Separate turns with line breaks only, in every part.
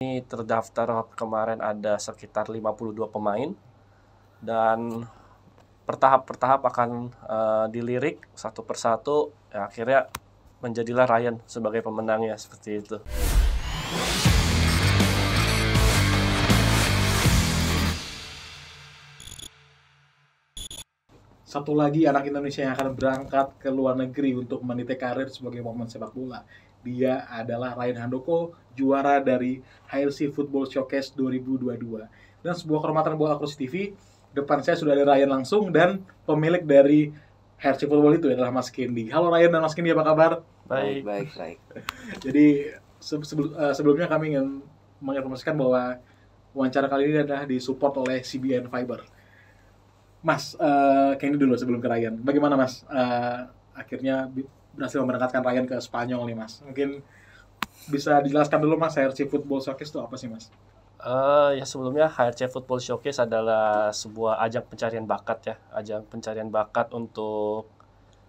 Ini terdaftar kemarin ada sekitar 52 pemain dan bertahap akan dilirik satu persatu, ya, akhirnya menjadilah Ryan sebagai pemenangnya, seperti itu.
Satu lagi anak Indonesia yang akan berangkat ke luar negeri untuk meniti karir sebagai pemain sepak bola. Dia adalah Ryan Handoko, juara dari HRC Football Showcase 2022. Dan sebuah kehormatan buat Akros TV, depan saya sudah ada Ryan langsung dan pemilik dari HRC Football itu adalah Mas Kendi. Halo Ryan dan Mas Kendi, apa kabar?
Baik.
Jadi sebelumnya kami ingin menginformasikan bahwa wawancara kali ini adalah disupport oleh CBN Fiber. Mas, Kendi dulu sebelum ke Ryan. Bagaimana Mas akhirnya berhasil memberangkatkan Ryan ke Spanyol nih Mas? Mungkin bisa dijelaskan dulu Mas, HRC Football Showcase itu apa sih Mas?
Ya sebelumnya HRC Football Showcase adalah sebuah ajang pencarian bakat, ya, ajang pencarian bakat untuk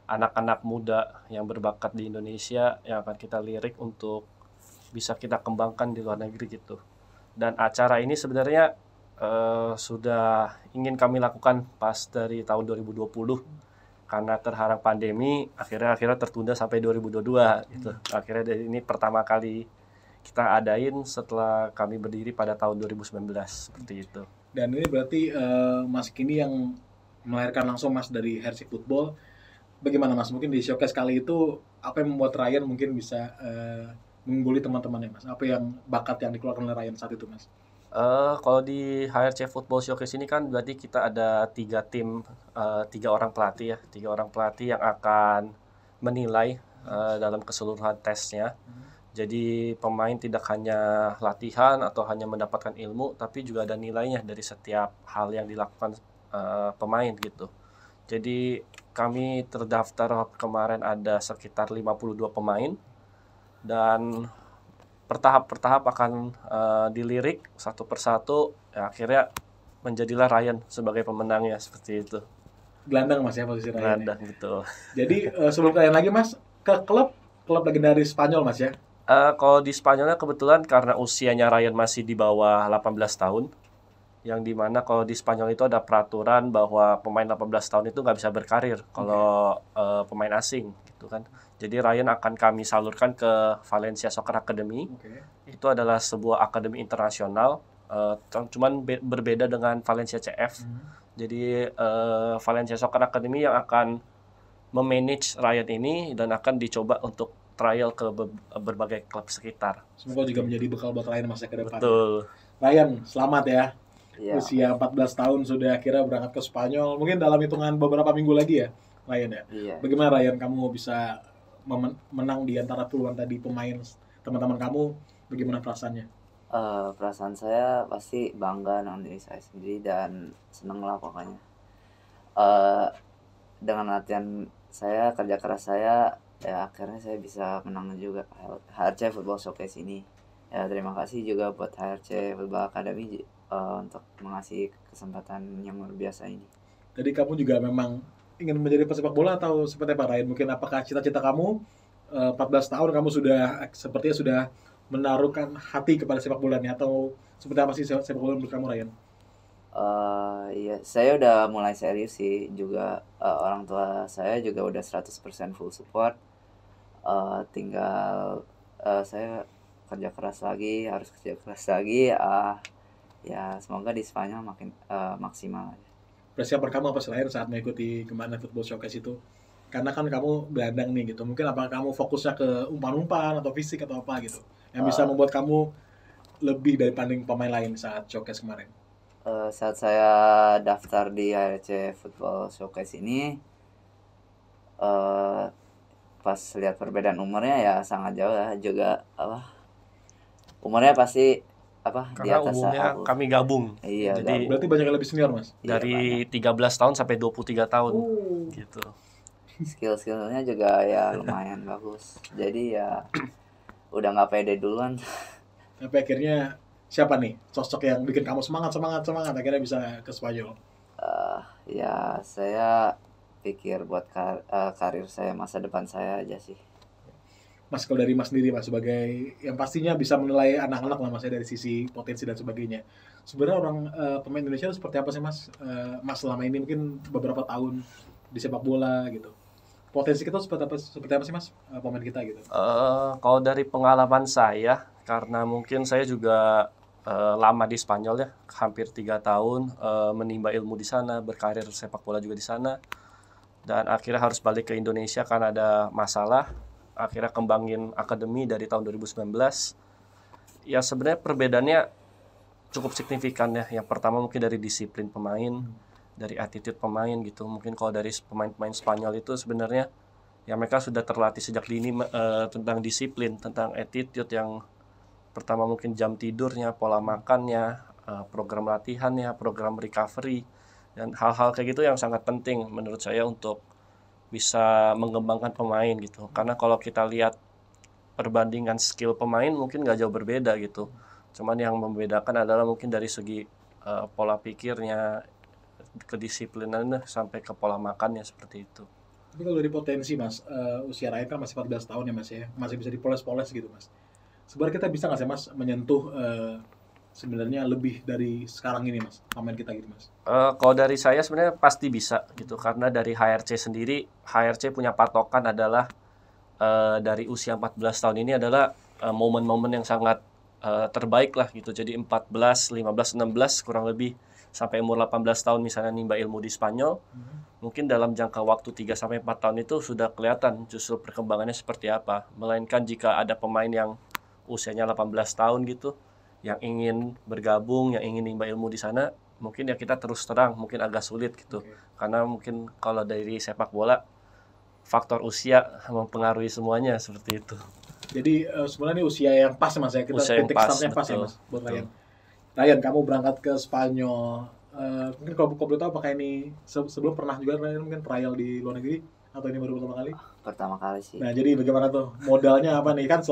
anak-anak muda yang berbakat di Indonesia yang akan kita lirik untuk bisa kita kembangkan di luar negeri gitu. Dan acara ini sebenarnya sudah ingin kami lakukan pas dari tahun 2020, karena terhalang pandemi akhirnya tertunda sampai 2022 gitu. Akhirnya ini pertama kali kita adain setelah kami berdiri pada tahun 2019, seperti itu.
Dan ini berarti Mas Kendi yang melahirkan langsung Mas dari HRC Football. Bagaimana Mas? Mungkin di showcase kali itu apa yang membuat Ryan mungkin bisa mengungguli teman-temannya Mas? Apa yang bakat yang dikeluarkan oleh Ryan saat itu Mas?
Kalau di HRC Football Showcase ini kan berarti kita ada 3 tim, 3 orang pelatih, ya, 3 orang pelatih yang akan menilai dalam keseluruhan tesnya. Jadi pemain tidak hanya latihan atau hanya mendapatkan ilmu, tapi juga ada nilainya dari setiap hal yang dilakukan pemain gitu. Jadi kami terdaftar kemarin ada sekitar 52 pemain dan bertahap akan dilirik satu persatu, ya, akhirnya menjadilah Ryan sebagai pemenangnya, seperti itu.
Gelandang Mas ya posisi Ryan.
Gelandang, betul.
Jadi sebelum kalian lagi Mas ke klub legendaris Spanyol Mas ya?
Kalau di Spanyolnya kebetulan karena usianya Ryan masih di bawah 18 tahun, yang dimana kalau di Spanyol itu ada peraturan bahwa pemain 18 tahun itu nggak bisa berkarir kalau pemain asing gitu kan. Jadi Ryan akan kami salurkan ke Valencia Soccer Academy. Itu adalah sebuah akademi internasional, cuman berbeda dengan Valencia CF. Jadi Valencia Soccer Academy yang akan memanage Ryan ini dan akan dicoba untuk trial ke berbagai klub sekitar.
Semoga juga menjadi bekal buat Ryan masa ke depan.
Betul.
Ryan, selamat ya.
Ya.
Usia 14 tahun sudah akhirnya berangkat ke Spanyol. Mungkin dalam hitungan beberapa minggu lagi ya, Ryan ya.
Iya.
Bagaimana Ryan kamu bisa menang di antara puluhan tadi pemain teman-teman kamu? Bagaimana perasaannya?
Perasaan saya pasti bangga dengan diri saya sendiri dan seneng lah pokoknya. Dengan latihan saya, kerja keras saya, ya akhirnya saya bisa menang juga HRC Football Showcase ini. Ya terima kasih juga buat HRC Football Academy untuk mengasih kesempatan yang luar biasa ini.
Jadi kamu juga memang ingin menjadi pesepak bola atau seperti apa Ryan? Mungkin apakah cita-cita kamu 14 tahun kamu sepertinya sudah menaruhkan hati kepada sepak bola nih, atau seperti apa sih sepak bola menurut kamu Ryan?
Iya, saya udah mulai serius sih juga. Orang tua saya juga udah 100% full support. Tinggal saya kerja keras lagi, harus kerja keras lagi. Ya semoga di Spanyol makin maksimal.
Persiapan kamu apa selain saat mengikuti kemana Football Showcase itu? Karena kan kamu gelandang nih gitu. Mungkin apa kamu fokusnya ke umpan-umpan atau fisik atau apa gitu yang bisa membuat kamu lebih dibanding pemain lain saat showcase kemarin?
Saat saya daftar di HRC Football Showcase ini, pas lihat perbedaan umurnya ya sangat jauh ya juga umurnya pasti di
Karena
atas
umumnya
aku.
kami gabung.
Iya,
Jadi
Berarti banyak yang lebih senior Mas?
dari 13 tahun sampai 23 tahun gitu.
Skill-skillnya juga ya lumayan bagus. Jadi ya udah nggak pede duluan.
Tapi akhirnya siapa nih sosok yang bikin kamu semangat akhirnya bisa ke Spanyol?
Ya saya pikir buat karir saya, masa depan saya aja sih.
Mas, kalau dari Mas sendiri, Mas, sebagai yang pastinya bisa menilai anak-anak lah, Mas, ya, dari sisi potensi dan sebagainya. Sebenarnya orang pemain Indonesia itu seperti apa sih, Mas? Mas selama ini mungkin beberapa tahun di sepak bola gitu. Potensi kita seperti apa sih, Mas? Pemain kita gitu.
Kalau dari pengalaman saya, karena mungkin saya juga lama di Spanyol ya, hampir 3 tahun menimba ilmu di sana, berkarir sepak bola juga di sana, dan akhirnya harus balik ke Indonesia karena ada masalah. Akhirnya kembangin akademi dari tahun 2019. Ya sebenarnya perbedaannya cukup signifikan ya. Yang pertama mungkin dari disiplin pemain, dari attitude pemain gitu. Mungkin kalau dari pemain-pemain Spanyol itu sebenarnya ya mereka sudah terlatih sejak dini tentang disiplin, tentang attitude yang pertama mungkin jam tidurnya, pola makannya, program latihannya, program recovery, dan hal-hal kayak gitu yang sangat penting menurut saya untuk bisa mengembangkan pemain gitu. Karena kalau kita lihat perbandingan skill pemain mungkin nggak jauh berbeda gitu. Cuman yang membedakan adalah mungkin dari segi pola pikirnya, kedisiplinannya sampai ke pola makannya seperti itu.
Tapi kalau dari potensi, Mas, usia Ryan kan masih 14 tahun ya, Mas, ya. Masih bisa dipoles-poles gitu, Mas. Sebenarnya kita bisa nggak sih, Mas, menyentuh sebenarnya lebih dari sekarang ini, Mas, pemain kita gitu, Mas?
Kalau dari saya sebenarnya pasti bisa gitu, karena dari HRC sendiri, HRC punya patokan adalah dari usia 14 tahun ini adalah momen-momen yang sangat terbaik lah gitu. Jadi 14, 15, 16 kurang lebih sampai umur 18 tahun misalnya nimba ilmu di Spanyol, mungkin dalam jangka waktu 3 sampai 4 tahun itu sudah kelihatan justru perkembangannya seperti apa. Melainkan jika ada pemain yang usianya 18 tahun gitu, yang ingin bergabung, yang ingin nimba ilmu di sana, mungkin ya kita terus terang mungkin agak sulit gitu. Karena mungkin kalau dari sepak bola faktor usia mempengaruhi semuanya seperti itu.
Jadi sebenarnya ini usia yang pas, Mas, ya. Kita
Usia yang
titik
pas,
startnya pas ya,
betul.
Mas, buat Ryan. Ryan, kamu berangkat ke Spanyol. Mungkin kalau boleh tahu apakah ini sebelum pernah juga Ryan mungkin trial di luar negeri atau ini baru pertama kali?
Pertama kali sih.
Nah, jadi bagaimana tuh? Modalnya apa nih? Kan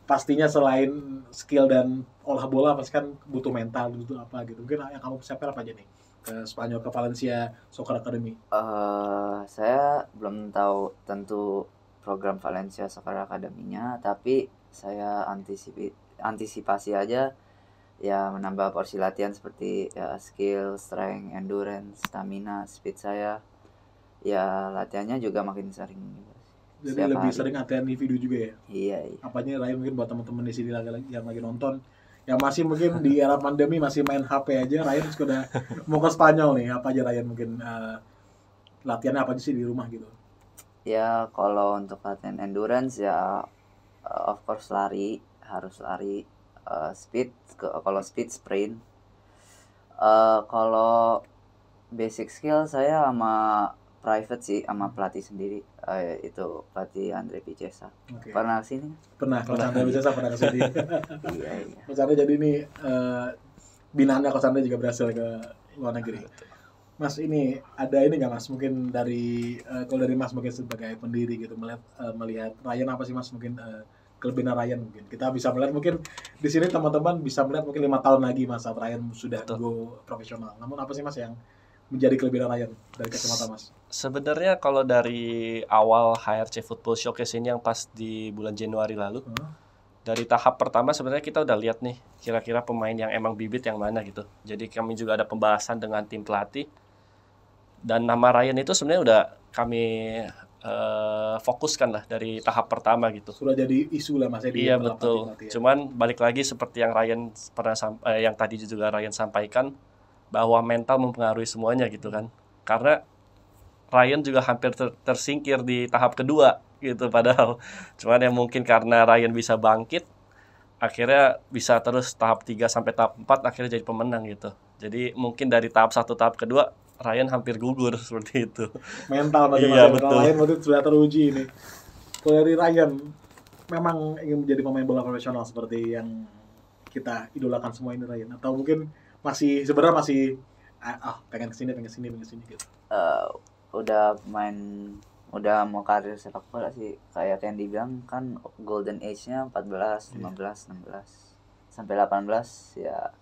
pastinya selain skill dan olah bola pasti kan butuh mental, butuh apa gitu. Mungkin yang kamu persiapkan apa aja nih ke Spanyol, ke Valencia Soccer Academy?
Saya belum tahu tentu program Valencia Soccer Academy-nya, tapi saya antisipasi aja ya, menambah porsi latihan seperti ya skill, strength, endurance, stamina, speed saya. Ya latihannya juga makin sering juga sih.
Jadi
Setiap
lebih
hari.
sering latihan individu juga ya?
Iya.
Apanya Ryan mungkin buat teman-teman di sini yang lagi nonton, yang masih mungkin di era pandemi masih main HP aja, Ryan sudah mau ke Spanyol nih. Apa aja Ryan mungkin latihannya apa aja sih di rumah gitu?
Ya kalau untuk latihan endurance ya of course harus lari, speed, kalau speed sprint. Kalau basic skill saya sama private sih, sama pelatih sendiri, itu pelatih Andre Picesa.
Oke.
Pernah kesini?
Pernah, Coach Andre bisa pernah ke sini.
Iya.
Coach Andre jadi ini binaannya Coach Andre juga berhasil ke luar negeri. Mas, ini ada ini nggak, Mas? Mungkin dari kalau dari Mas mungkin sebagai pendiri gitu melihat Ryan apa sih, Mas? Mungkin kelebihan Ryan mungkin kita bisa melihat, mungkin di sini teman-teman bisa melihat mungkin 5 tahun lagi Mas saat Ryan sudah go profesional. Namun apa sih, Mas, yang menjadi kelebihan Ryan dari kacamata Mas?
Sebenarnya kalau dari awal HRC Football Showcase ini yang pas di bulan Januari lalu, dari tahap pertama sebenarnya kita udah lihat nih kira-kira pemain yang emang bibit yang mana gitu. Jadi kami juga ada pembahasan dengan tim pelatih, dan nama Ryan itu sebenarnya udah kami fokuskan lah dari tahap pertama gitu.
Sudah jadi isu lah Mas ya.
Iya betul. Ya. Cuman balik lagi seperti yang Ryan yang tadi juga Ryan sampaikan, bahwa mental mempengaruhi semuanya gitu kan. Karena Ryan juga hampir tersingkir di tahap kedua gitu padahal. Cuman yang mungkin karena Ryan bisa bangkit, akhirnya bisa terus tahap 3 sampai tahap 4 akhirnya jadi pemenang gitu. Jadi mungkin dari tahap 1 tahap kedua Ryan hampir gugur seperti itu.
Mental bagaimana? Iya, betul. Ryan waktu itu sudah teruji ini. Kalau dari Ryan memang ingin menjadi pemain bola profesional seperti yang kita idolakan semua ini, Ryan, atau mungkin sebenarnya masih pengen kesini gitu.
Udah mau karir sepak bola sih, kayak yang dibilang kan golden age-nya 14, 15, 16 sampai 18 ya.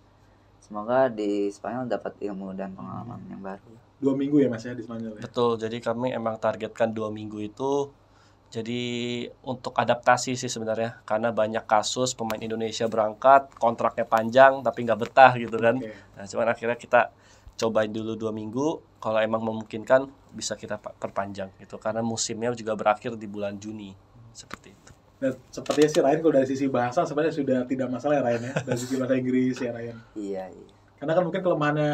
Semoga di Spanyol dapat ilmu dan pengalaman yang baru.
2 minggu ya Mas ya di Spanyol ya?
Betul, jadi kami emang targetkan 2 minggu itu Jadi untuk adaptasi sih sebenarnya, karena banyak kasus pemain Indonesia berangkat, kontraknya panjang tapi nggak betah gitu kan.
Oke.
Nah, cuman akhirnya kita cobain dulu 2 minggu, kalau emang memungkinkan bisa kita perpanjang gitu, karena musimnya juga berakhir di bulan Juni, seperti itu.
Dan sepertinya sih Ryan kalau dari sisi bahasa sebenarnya sudah tidak masalah ya Ryan ya, dari sisi bahasa Inggris ya Ryan.
Iya.
Karena kan mungkin kelemahannya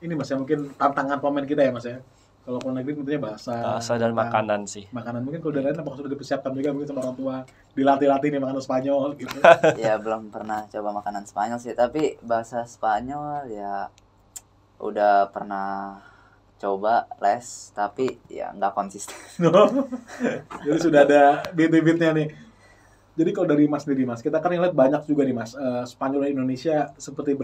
ini Mas ya, mungkin tantangan pemain kita ya Mas ya. Kalau ke luar negeri tentunya
Bahasa dan makanan sih.
makanan mungkin kalau dari Ryan apakah sudah dipersiapkan juga mungkin sama orang tua, dilatih-latih nih makanan Spanyol gitu.
Ya belum pernah coba makanan Spanyol sih, tapi bahasa Spanyol ya udah pernah coba les, tapi ya nggak konsisten.
Jadi sudah ada bit-bitnya nih. Jadi kalau dari Mas sendiri Mas, kita kan ngeliat banyak juga nih Mas, Spanyol dan Indonesia seperti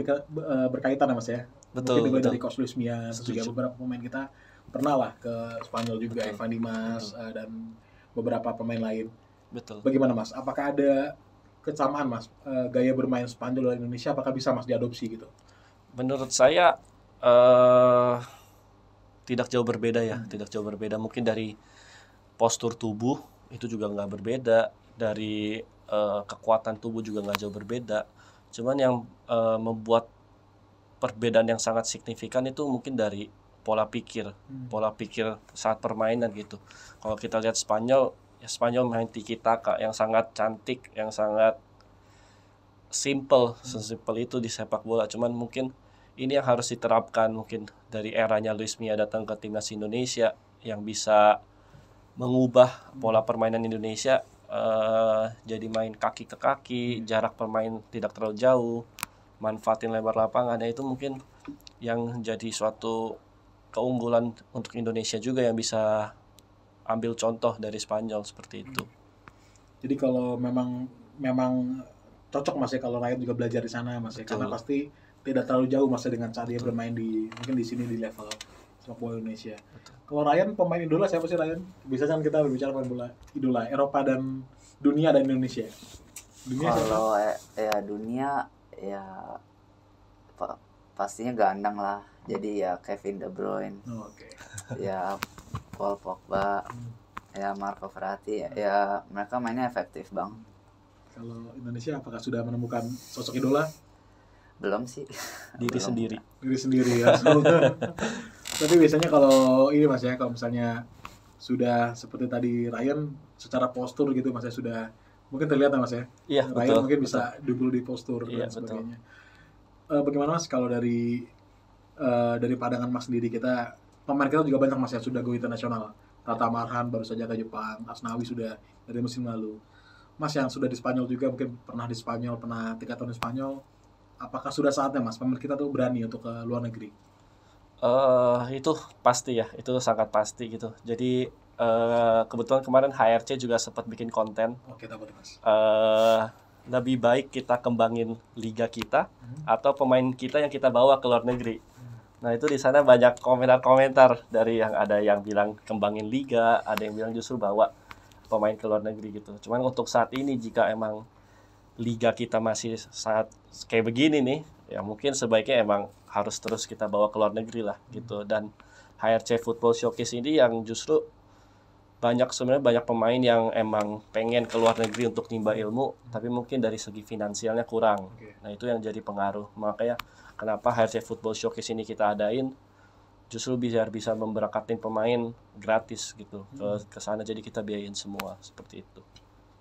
berkaitan ya Mas ya.
Betul,
Mungkin
betul.
dari Coach Luis Mia, terus juga
Setuju.
beberapa pemain kita pernah lah ke Spanyol juga,
Betul.
Evan Dimas dan beberapa pemain lain.
Betul.
Bagaimana Mas? Apakah ada kesamaan Mas, gaya bermain Spanyol dan Indonesia apakah bisa Mas diadopsi gitu?
Menurut saya tidak jauh berbeda ya, tidak jauh berbeda. Mungkin dari postur tubuh itu juga nggak berbeda, dari kekuatan tubuh juga nggak jauh berbeda. Cuman yang membuat perbedaan yang sangat signifikan itu mungkin dari pola pikir saat permainan gitu. Kalau kita lihat Spanyol, ya Spanyol main tiki taka yang sangat cantik, yang sangat simple, sesimpel itu di sepak bola. Cuman mungkin ini yang harus diterapkan mungkin dari eranya Luis Mia datang ke timnas Indonesia, yang bisa mengubah pola permainan Indonesia jadi main kaki ke kaki, jarak pemain tidak terlalu jauh, manfaatin lebar lapangan. Ya itu mungkin yang jadi suatu keunggulan untuk Indonesia juga, yang bisa ambil contoh dari Spanyol seperti itu.
Jadi kalau memang cocok Mas ya kalau Ryan juga belajar di sana Mas ya,
Betul.
karena pasti tidak terlalu jauh Mas ya dengan cara dia bermain di mungkin di sini di level sepak bola Indonesia. Kalau Ryan pemain idola siapa sih Ryan? Bisa kan kita berbicara pemain bola idola Eropa dan dunia dan Indonesia. Dunia siapa?
Kalau ya dunia ya pastinya gandang lah. Jadi ya Kevin De Bruyne,
Oh, oke.
ya Paul Pogba, ya Marco Verratti, ya mereka mainnya efektif bang.
Kalau Indonesia apakah sudah menemukan sosok idola
Belum sih.
Diri
Belum.
sendiri.
diri sendiri ya? Tapi biasanya kalau ini Mas ya, kalau misalnya sudah seperti tadi Ryan secara postur gitu Mas ya, sudah mungkin terlihat ya Mas ya.
Iya,
Ryan
betul.
mungkin bisa dulu di postur
Iya,
dan sebagainya. Bagaimana Mas kalau dari pandangan Mas sendiri, kita pemain kita juga banyak Mas ya sudah go internasional. Tata Marhan baru saja ke Jepang, Asnawi sudah dari musim lalu. Mas yang sudah di Spanyol juga mungkin pernah di Spanyol, pernah 3 tahun di Spanyol. Apakah sudah saatnya Mas pemain kita tuh berani untuk ke luar negeri?
Itu pasti ya, itu sangat pasti gitu. Jadi kebetulan kemarin HRC juga sempat bikin konten,
Oke, dapat Mas.
lebih baik kita kembangin liga kita atau pemain kita yang kita bawa ke luar negeri. Nah itu di sana banyak komentar-komentar dari yang ada yang bilang kembangin liga, ada yang bilang justru bawa pemain ke luar negeri gitu. Cuman untuk saat ini jika emang liga kita masih saat kayak begini nih, ya mungkin sebaiknya emang harus terus kita bawa ke luar negeri lah gitu. Dan HRC Football Showcase ini yang justru sebenarnya banyak pemain yang emang pengen ke luar negeri untuk nimba ilmu, tapi mungkin dari segi finansialnya kurang.
Oke.
Nah itu yang jadi pengaruh. Makanya kenapa HRC Football Showcase ini kita adain, justru biar bisa memberangkatin pemain gratis gitu ke sana, jadi kita biayain semua seperti itu.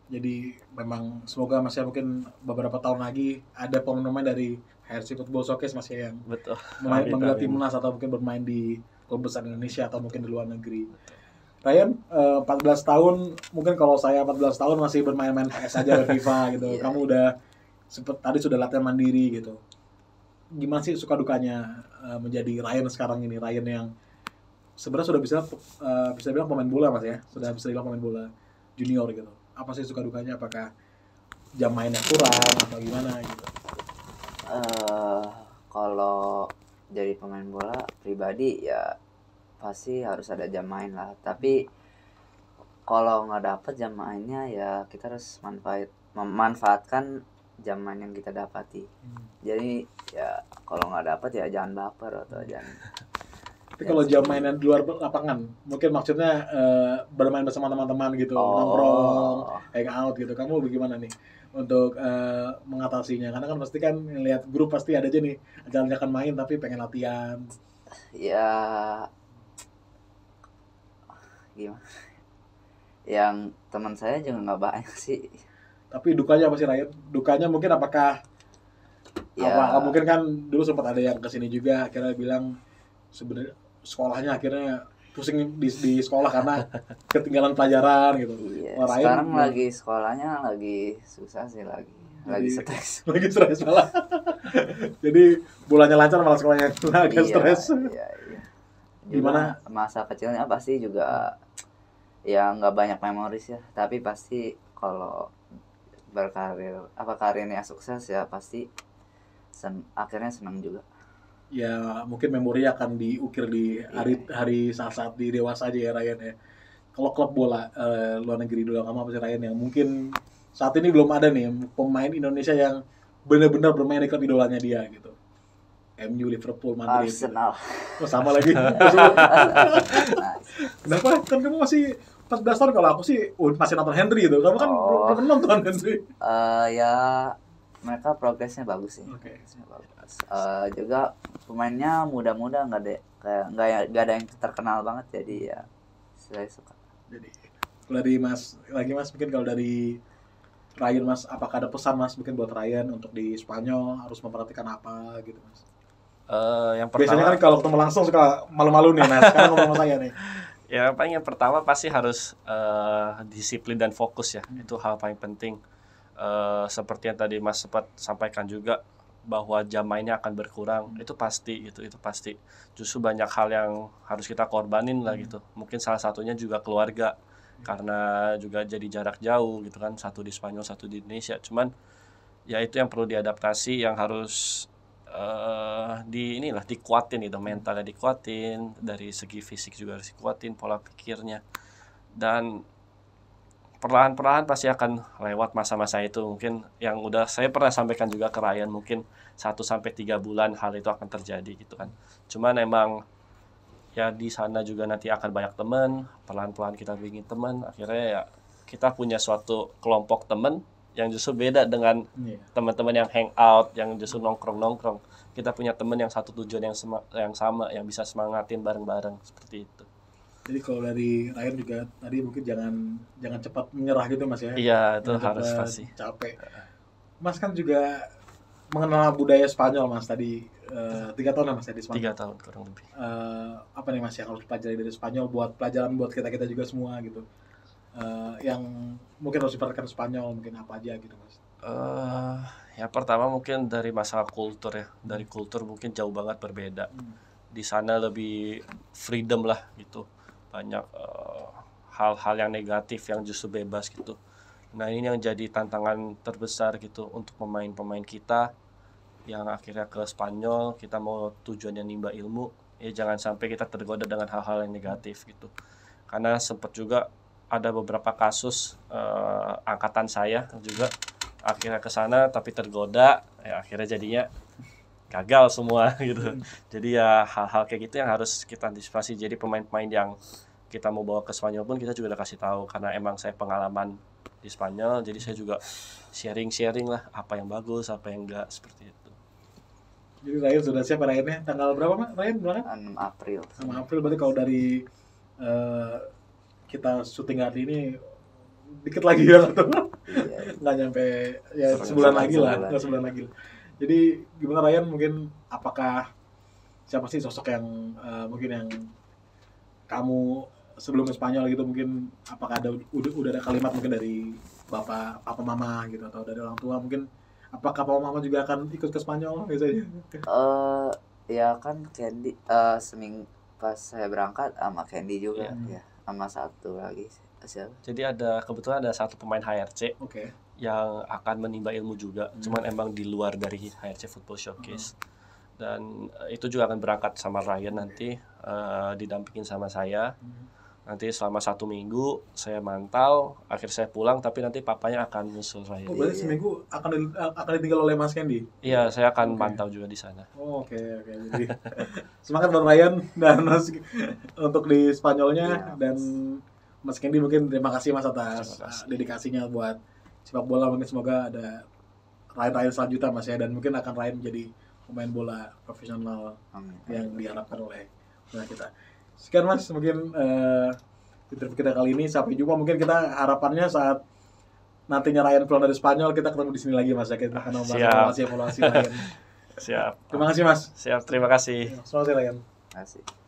Jadi memang semoga Mas ya mungkin beberapa tahun lagi ada pemain dari HRC Football Showcase Mas ya yang
Betul.
membela
Amin.
timnas atau mungkin bermain di klub besar Indonesia atau mungkin di luar negeri. Ryan, 14 tahun, mungkin kalau saya 14 tahun masih bermain-main PS aja di FIFA gitu.
Iya.
Kamu udah tadi sudah latihan mandiri gitu. Gimana sih suka dukanya menjadi Ryan sekarang ini? Ryan yang sebenarnya sudah bisa bilang pemain bola Mas ya. Sudah bisa bilang pemain bola junior gitu. Apa sih suka dukanya? Apakah jam mainnya kurang atau gimana gitu?
Kalau jadi pemain bola pribadi ya pasti harus ada jam main lah. Tapi kalau nggak dapet jam mainnya ya kita harus memanfaatkan jam main yang kita dapati. Jadi ya kalau nggak dapet ya jangan baper atau jangan
Tapi kalau jam mainan di luar lapangan, mungkin maksudnya bermain bersama teman-teman gitu, nongkrong, hangout gitu. Kamu bagaimana nih untuk mengatasinya? Karena kan pasti kan ngelihat grup pasti ada aja nih ajak-ajakan main tapi pengen latihan.
Ya gimana? Yang teman saya juga nggak banyak sih.
Tapi dukanya apa sih Ryan? Dukanya mungkin apakah
Ya
mungkin kan dulu sempat ada yang kesini juga akhirnya bilang sebenarnya sekolahnya akhirnya pusing di sekolah karena ketinggalan pelajaran gitu.
iya.
Wah, Ryan
Sekarang
gimana?
lagi sekolahnya lagi susah sih lagi stres.
Lagi stres malah. Jadi bulannya lancar malah sekolahnya agak stres.
Iya.
Gimana?
Masa kecilnya pasti juga ya nggak banyak memoris ya, tapi pasti kalau karirnya sukses ya pasti akhirnya senang juga.
Ya mungkin memori akan diukir di hari saat-saat di dewasa aja ya Ryan ya. Kalau klub bola luar negeri dulu kamu apa sih Ryan yang mungkin saat ini belum ada nih pemain Indonesia yang benar-benar bermain di klub idolanya dia gitu. MU, Liverpool, Madrid.
Arsenal.
Gitu. Oh, sama lagi. Kenapa? Kan kamu masih 14 tahun, kalau aku sih masih nonton Henry gitu. Kamu kan belum nonton Henry.
Ya mereka progresnya bagus sih.
Oke.
Juga pemainnya muda-muda, nggak ada yang terkenal banget, jadi ya saya suka.
Jadi kalau dari Mas mungkin kalau dari Ryan Mas, apakah ada pesan Mas mungkin buat Ryan untuk di Spanyol harus memperhatikan apa gitu Mas?
Yang pertama,
biasanya kan kalau ketemu langsung suka malu-malu nih, nah sekarang ngomong sama saya nih.
Ya paling yang pertama pasti harus disiplin dan fokus ya. Itu hal paling penting. Seperti yang tadi Mas sempat sampaikan juga bahwa jam mainnya akan berkurang. Itu pasti gitu, itu pasti. Justru banyak hal yang harus kita korbanin lah gitu. Mungkin salah satunya juga keluarga. Karena juga jadi jarak jauh gitu kan, satu di Spanyol, satu di Indonesia. Cuman ya itu yang perlu diadaptasi, yang harus dikuatin gitu, mentalnya dikuatin, dari segi fisik juga harus dikuatin, pola pikirnya, dan perlahan-perlahan pasti akan lewat masa-masa itu. Mungkin yang udah saya pernah sampaikan juga ke Ryan, mungkin 1-3 bulan hal itu akan terjadi gitu kan. Cuman emang ya di sana juga nanti akan banyak teman, pelan-pelan kita bikin teman, akhirnya ya kita punya suatu kelompok teman yang justru beda dengan teman-teman yang hangout, yang justru nongkrong-nongkrong. Kita punya teman yang satu tujuan yang sama, yang bisa semangatin bareng-bareng seperti itu.
Jadi kalau dari Ryan juga tadi mungkin jangan cepat menyerah gitu Mas ya.
Iya, itu harus pasti.
Capek. Mas kan juga mengenal budaya Spanyol Mas tadi 3 tahun lah Mas ya di Spanyol.
3 tahun kurang lebih.
Apa nih Mas yang harus pelajari dari Spanyol buat pelajaran buat kita juga semua gitu. Yang mungkin harus diperhatikan Spanyol mungkin apa aja gitu Mas?
Ya pertama mungkin dari masalah kultur ya. Dari kultur mungkin jauh banget berbeda. Di sana lebih freedom lah gitu. Banyak hal-hal yang negatif yang justru bebas gitu. Nah ini yang jadi tantangan terbesar gitu untuk pemain-pemain kita yang akhirnya ke Spanyol. Kita mau tujuannya nimba ilmu, ya jangan sampai kita tergoda dengan hal-hal yang negatif gitu. Karena sempat juga ada beberapa kasus angkatan saya juga akhirnya ke sana tapi tergoda, ya akhirnya jadinya gagal semua gitu. Jadi ya hal-hal kayak gitu yang harus kita antisipasi. Jadi pemain-pemain yang kita mau bawa ke Spanyol pun kita juga udah kasih tahu, karena emang saya pengalaman di Spanyol, jadi saya juga sharing lah apa yang bagus, apa yang enggak, seperti itu.
Jadi Ryan sudah siap Ryan-nya tanggal berapa Mas? Ryan berapa?
6 April.
6 April berarti kalau dari kita syuting hari ini dikit lagi ya tuh.
Iya.
Nggak nyampe ya sebulan lagi lah. Jadi gimana Ryan, mungkin apakah siapa sih sosok yang mungkin yang kamu sebelum ke Spanyol gitu, mungkin apakah udah ada kalimat mungkin dari papa mama gitu atau dari orang tua, mungkin apakah papa mama juga akan ikut ke Spanyol biasanya?
Ya kan Candy seminggu pas saya berangkat sama Candy juga ya, sama satu lagi siapa?
Jadi kebetulan ada satu pemain HRC yang akan menimba ilmu juga, cuman emang di luar dari HRC Football Showcase. Dan itu juga akan berangkat sama Ryan nanti, didampingin sama saya. Nanti selama 1 minggu saya mantau, akhir saya pulang, tapi nanti papanya akan nyusul saya.
Oh, berarti seminggu akan ditinggal oleh Mas Candy?
Iya, saya akan
Oke.
pantau juga di sana.
Oh, oke. Jadi semangat buat Ryan dan Mas untuk di Spanyolnya,
Iya,
dan Mas Candy mungkin terima kasih Mas atas
Terima kasih.
dedikasinya buat sepak bola. Mungkin semoga ada Ryan selanjutnya Mas ya, dan mungkin akan Ryan menjadi pemain bola profesional
Amin.
yang diharapkan oleh kita. Sekian Mas, mungkin interview kita kali ini. Sampai jumpa, mungkin kita harapannya saat nantinya Ryan pulang dari Spanyol, kita ketemu di sini lagi Mas ya, kita akan membahas
Siap.
evaluasi Ryan.
Siap.
Terima kasih Mas.
Siap, terima kasih.
Selamat siang Ryan.
Terima kasih.